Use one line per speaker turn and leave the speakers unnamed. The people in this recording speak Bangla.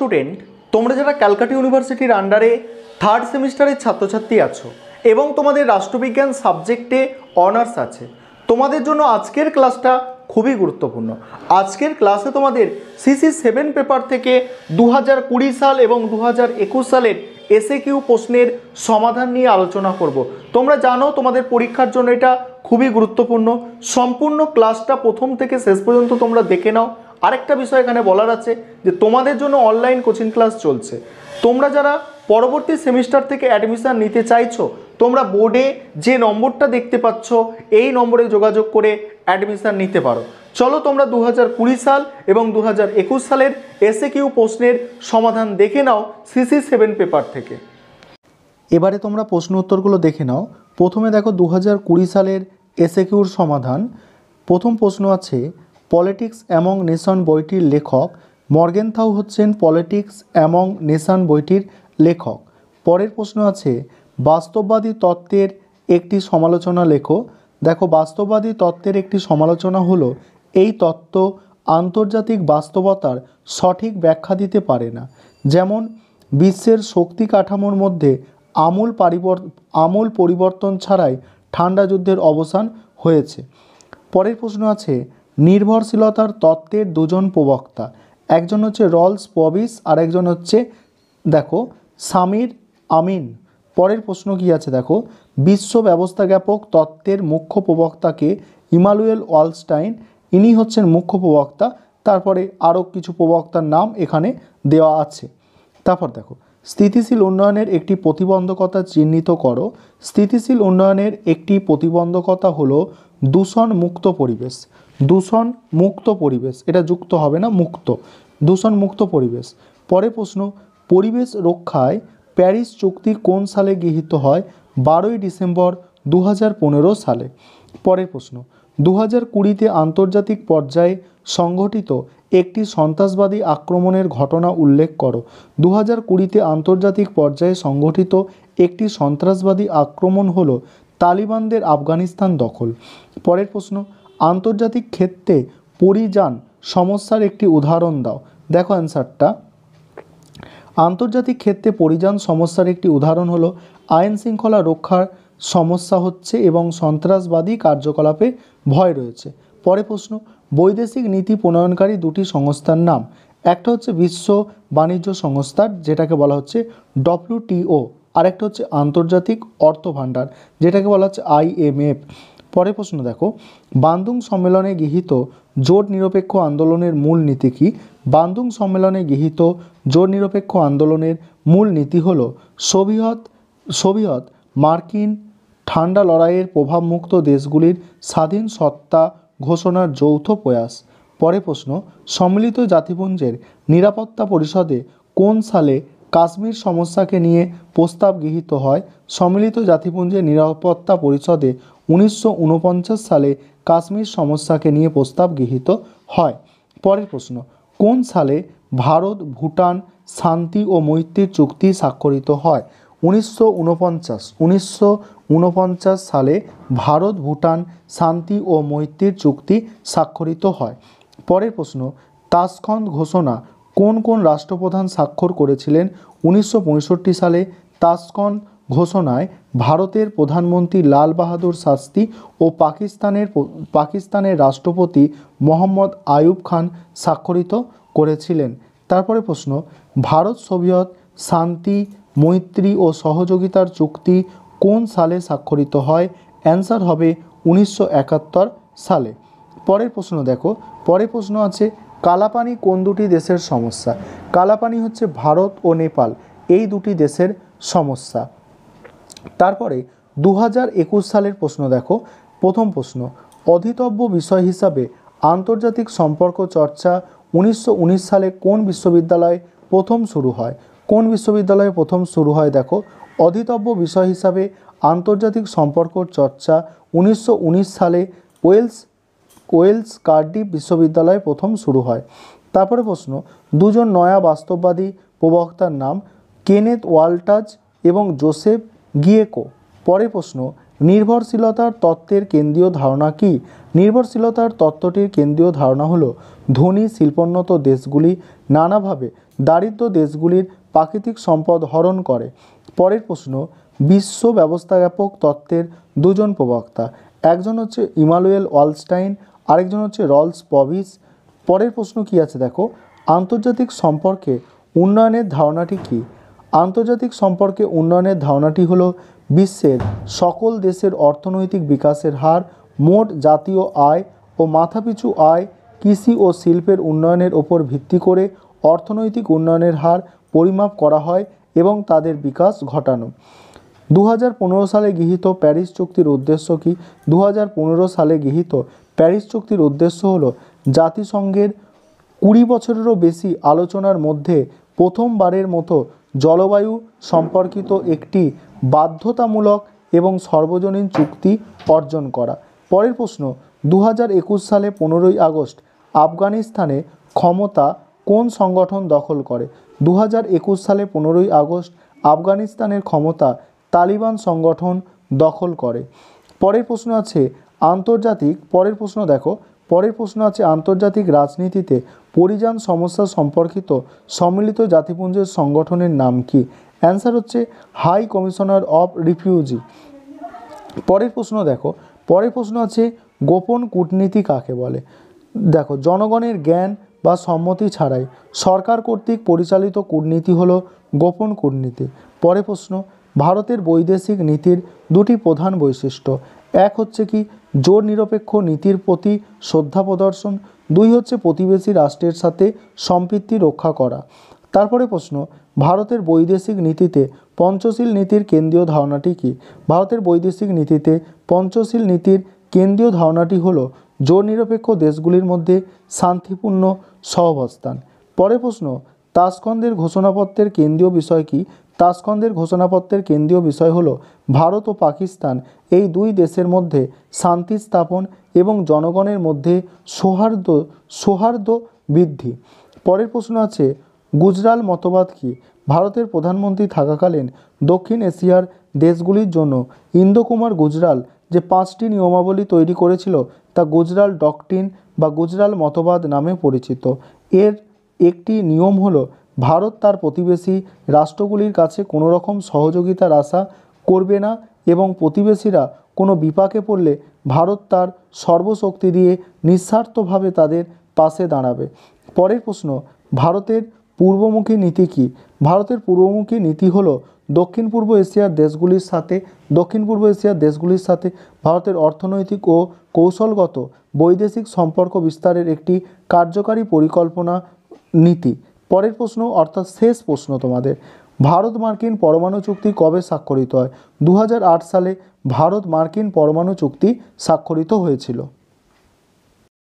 স্টুডেন্ট, তোমরা যারা ক্যালকাটা ইউনিভার্সিটির আন্ডারে থার্ড সেমিস্টারের ছাত্রছাত্রী আছো এবং তোমাদের রাষ্ট্রবিজ্ঞান সাবজেক্টে অনার্স আছে, তোমাদের জন্য আজকের ক্লাসটা খুবই গুরুত্বপূর্ণ। আজকের ক্লাসে তোমাদের CC7 পেপার থেকে 2020 সাল এবং 2021 সালের এসএকিউ প্রশ্নের সমাধান নিয়ে আলোচনা করব। তোমরা জানো তোমাদের পরীক্ষার জন্য এটা খুবই গুরুত্বপূর্ণ। সম্পূর্ণ ক্লাসটা প্রথম থেকে শেষ পর্যন্ত তোমরা দেখে নাও। আরেকটা বিষয় এখানে বলার আছে যে তোমাদের জন্য অনলাইন কোচিং ক্লাস চলছে। তোমরা যারা পরবর্তী সেমিস্টার থেকে অ্যাডমিশন নিতে চাইছো, তোমরা বোর্ডে যে নম্বরটা দেখতে পাচ্ছ এই নম্বরে যোগাযোগ করে অ্যাডমিশন নিতে পারো। চলো তোমরা 2020 সাল এবং 2021 সালের এসএকিউ প্রশ্নের সমাধান দেখে নাও CC7 পেপার থেকে। এবারে তোমরা প্রশ্ন উত্তরগুলো দেখে নাও। প্রথমে দেখো 2020 সালের এসএকিউর সমাধান। প্রথম প্রশ্ন আছে, পলিটিক্স অ্যামং নেশন বইটির লেখক মর্গেনথাউ হচ্ছেন পলিটিক্স অ্যামং নেশন বইটির লেখক। পরের প্রশ্ন আছে, বাস্তববাদী তত্ত্বের একটি সমালোচনা লেখো। দেখো, বাস্তববাদী তত্ত্বের একটি সমালোচনা হলো এই তত্ত্ব আন্তর্জাতিক বাস্তবতার সঠিক ব্যাখ্যা দিতে পারে না, যেমন বিশ্বের শক্তি কাঠামোর মধ্যে আমূল পরিবর্তন ছাড়াই ঠান্ডা যুদ্ধের অবসান হয়েছে। পরের প্রশ্ন আছে, নির্ভরশীলতার তত্ত্বের দুজন প্রবক্তা, একজন হচ্ছে রলস পবিস আর একজন হচ্ছে দেখো সামির আমিন। পরের প্রশ্ন কি আছে দেখো, বিশ্ব ব্যবস্থাজ্ঞাপক তত্ত্বের মুখ্য প্রবক্তাকে ইমানুয়েল ওয়ালস্টাইন, ইনি হচ্ছেন মুখ্য প্রবক্তা। তারপরে আরও কিছু প্রবক্তার নাম এখানে দেওয়া আছে। তারপর দেখো, স্থিতিশীল উন্নয়নের একটি প্রতিবন্ধকতা চিহ্নিত করো। স্থিতিশীল উন্নয়নের একটি প্রতিবন্ধকতা হলো দূষণ মুক্ত পরিবেশ। দূষণ মুক্ত পরিবেশ, এটা যুক্ত হবে না, মুক্ত, দূষণ মুক্ত পরিবেশ। পরের প্রশ্ন, পরিবেশ রক্ষায় প্যারিস চুক্তি কোন সালে গৃহীত হয়? 12ই ডিসেম্বর 2015 সালে। পরের প্রশ্ন, 2020-তে আন্তর্জাতিক পর্যায়ে সংঘটিত একটি সন্ত্রাসবাদী আক্রমণের ঘটনা উল্লেখ করো। 2020-তে আন্তর্জাতিক পর্যায়ে সংঘটিত একটি সন্ত্রাসবাদী আক্রমণ হলো তালিবানদের আফগানিস্তান দখল। পরের প্রশ্ন, আন্তর্জাতিক ক্ষেত্রে পরিযান সমস্যার একটি উদাহরণ দাও। দেখো অ্যান্সারটা, আন্তর্জাতিক ক্ষেত্রে পরিযান সমস্যার একটি উদাহরণ হলো আইন শৃঙ্খলা রক্ষার সমস্যা হচ্ছে এবং সন্ত্রাসবাদী কার্যকলাপে ভয় রয়েছে। পরের প্রশ্ন, বৈদেশিক নীতি প্রণয়নকারী দুটি সংস্থার নাম। একটা হচ্ছে বিশ্ব বাণিজ্য সংস্থার, যেটাকে বলা হচ্ছে WTO, আর একটা হচ্ছে আন্তর্জাতিক অর্থ ভাণ্ডার, যেটাকে বলা হচ্ছে IMF। পরের প্রশ্ন দেখো, বান্দুং সম্মেলনে গৃহীত জোট নিরপেক্ষ আন্দোলনের মূল নীতি কী? বান্দুং সম্মেলনে গৃহীত জোট নিরপেক্ষ আন্দোলনের মূল নীতি হলো সোভিয়েত মার্কিন ঠান্ডা লড়াইয়ের প্রভাবমুক্ত দেশগুলির স্বাধীন সত্তা ঘোষণার যৌথ প্রয়াস। পরের প্রশ্ন, সম্মিলিত জাতিপুঞ্জের নিরাপত্তা পরিষদে কোন সালে কাশ্মীর সমস্যাকে নিয়ে প্রস্তাব গৃহীত হয়? সম্মিলিত জাতিপুঞ্জের নিরাপত্তা পরিষদে 1949 সালে কাশ্মীর সমস্যাকে নিয়ে প্রস্তাব গৃহীত হয়। পরের প্রশ্ন, কোন সালে ভারত ভুটান শান্তি ও মৈত্রীর চুক্তি স্বাক্ষরিত হয়? 1949 সালে ভারত ভুটান শান্তি ও মৈত্রীর চুক্তি স্বাক্ষরিত হয়। পরের প্রশ্ন, তাশখন্দ ঘোষণা কোন কোন রাষ্ট্রপ্রধান স্বাক্ষর করেছিলেন? 1965 সালে তাশখন্দ ঘোষণায় ভারতের প্রধানমন্ত্রী লাল বাহাদুর শাস্ত্রী ও পাকিস্তানের রাষ্ট্রপতি মোহাম্মদ আইয়ুব খান স্বাক্ষরিত করেছিলেন। তারপরে প্রশ্ন, ভারত সোভিয়েত শান্তি মৈত্রী ও সহযোগিতার চুক্তি কোন সালে স্বাক্ষরিত হয়? অ্যান্সার হবে 1971 সালে। পরের প্রশ্ন দেখো, পরের প্রশ্ন আছে, কালাপানি কোন দুটি দেশের সমস্যা? কালাপানি হচ্ছে ভারত ও নেপাল এই দুটি দেশের সমস্যা। তারপরে 2021 সালের প্রশ্ন দেখো। প্রথম প্রশ্ন, অধীতব্য বিষয় হিসাবে আন্তর্জাতিক সম্পর্ক চর্চা 1919 সালে কোন বিশ্ববিদ্যালয়ে প্রথম শুরু হয়? কোন বিশ্ববিদ্যালয়ে প্রথম শুরু হয়? দেখো, অধীতব্য বিষয় হিসাবে আন্তর্জাতিক সম্পর্ক চর্চা 1919 সালে ওয়েলস কার্ডিফ বিশ্ববিদ্যালয়ে প্রথম শুরু হয়। তারপরে প্রশ্ন, দুজন নয়া বাস্তববাদী প্রবক্তার নাম, কেনেথ ওয়াল্টাজ এবং জোসেফ গিয়েকো। পরের প্রশ্ন, নির্ভরশীলতার তত্ত্বের কেন্দ্রীয় ধারণা কী? নির্ভরশীলতার তত্ত্বটির কেন্দ্রীয় ধারণা হলো ধনী শিল্পোন্নত দেশগুলি নানাভাবে দারিদ্র দেশগুলির প্রাকৃতিক সম্পদ হরণ করে। পরের প্রশ্ন, বিশ্ব ব্যবস্থাপক তত্ত্বের দুজন প্রবক্তা, একজন হচ্ছে ইমানুয়েল ওয়ালস্টাইন, আরেকজন হচ্ছে রলস পভিস। পরের প্রশ্ন কি আছে দেখো, আন্তর্জাতিক সম্পর্কে উন্নয়নের ধারণাটি কী? আন্তর্জাতিক সম্পর্কে উন্নয়নের ধারণাটি হলো বিশ্বের সকল দেশের অর্থনৈতিক বিকাশের হার, মোট জাতীয় আয় ও মাথাপিছু আয়, কৃষি ও শিল্পের উন্নয়নের ওপর ভিত্তি করে অর্থনৈতিক উন্নয়নের হার পরিমাপ করা হয় এবং তাদের বিকাশ ঘটানো। 2015 সালে গৃহীত প্যারিস চুক্তির উদ্দেশ্য কী? 2015 সালে গৃহীত প্যারিস চুক্তির উদ্দেশ্য হলো জাতিসংঘের 20 বছরেরও বেশি আলোচনার মধ্যে প্রথমবারের মতো জলবায়ু সম্পর্কিত একটি বাধ্যতামূলক এবং সর্বজনীন চুক্তি অর্জন করা। পরের প্রশ্ন, 2021 সালে 15ই আগস্ট আফগানিস্তানে ক্ষমতা কোন সংগঠন দখল করে? 2021 সালে 15ই আগস্ট আফগানিস্তানের ক্ষমতা তালিবান সংগঠন দখল করে। পরের প্রশ্ন আছে আন্তর্জাতিক রাজনীতিতে পরিযান সমস্যা সম্পর্কিত সম্মিলিত জাতিপুঞ্জের সংগঠনের নাম কি? অ্যান্সার হচ্ছে হাই কমিশনার অফ রিফিউজি। পরের প্রশ্ন আছে গোপন কূটনীতি কাকে বলে? দেখো, জনগণের জ্ঞান বা সম্মতি ছাড়াই সরকার কর্তৃক পরিচালিত কূটনীতি হলো গোপন কূটনীতি। পরের প্রশ্ন, ভারতের বৈদেশিক নীতির দুটি প্রধান বৈশিষ্ট্য, এক হচ্ছে কি জোর নিরপেক্ষ নীতির প্রতি শ্রদ্ধা প্রদর্শন, দুই হচ্ছে প্রতিবেশী রাষ্ট্রের সাথে সম্প্রীতি রক্ষা করা। তারপরে প্রশ্ন, ভারতের বৈদেশিক নীতিতে পঞ্চশীল নীতির কেন্দ্রীয় ধারণাটি কী? ভারতের বৈদেশিক নীতিতে পঞ্চশীল নীতির কেন্দ্রীয় ধারণাটি হলো জোর নিরপেক্ষ দেশগুলির মধ্যে শান্তিপূর্ণ সহাবস্থান। পরের প্রশ্ন, তাশকন্দের ঘোষণাপত্রের কেন্দ্রীয় বিষয় কী? তাশকন্দের ঘোষণাপত্রের কেন্দ্রীয় বিষয় হলো ভারত ও পাকিস্তান এই দুই দেশের মধ্যে শান্তি স্থাপন এবং জনগণের মধ্যে সৌহার্দ্য বৃদ্ধি। পরের প্রশ্ন আছে গুজরাল মতবাদ কী? ভারতের প্রধানমন্ত্রী থাকাকালীন দক্ষিণ এশিয়ার দেশগুলির জন্য ইন্দুকুমার গুজরাল যে 5টি নিয়মাবলী তৈরি করেছিল তা গুজরাল ডকট্রিন বা গুজরাল মতবাদ নামে পরিচিত। এর একটি নিয়ম হলো ভারত তার প্রতিবেশী রাষ্ট্রগুলির কাছে কোনো রকম সহযোগিতার আশা করবে না এবং প্রতিবেশীরা কোনো বিপাকে পড়লে ভারত তার সর্বশক্তি দিয়ে নিঃস্বার্থভাবে তাদের পাশে দাঁড়াবে। পরের প্রশ্ন, ভারতের পূর্বমুখী নীতি কী? ভারতের পূর্বমুখী নীতি হলো দক্ষিণ পূর্ব এশিয়ার দেশগুলির সাথে ভারতের অর্থনৈতিক ও কৌশলগত বৈদেশিক সম্পর্ক বিস্তারের একটি কার্যকারী পরিকল্পনা নীতি। পরের প্রশ্ন অর্থাৎ শেষ প্রশ্ন তোমাদের, ভারত মার্কিন পরমাণু চুক্তি কবে স্বাক্ষরিত হয়? 2008 সালে ভারত মার্কিন পরমাণু চুক্তি স্বাক্ষরিত হয়েছিল।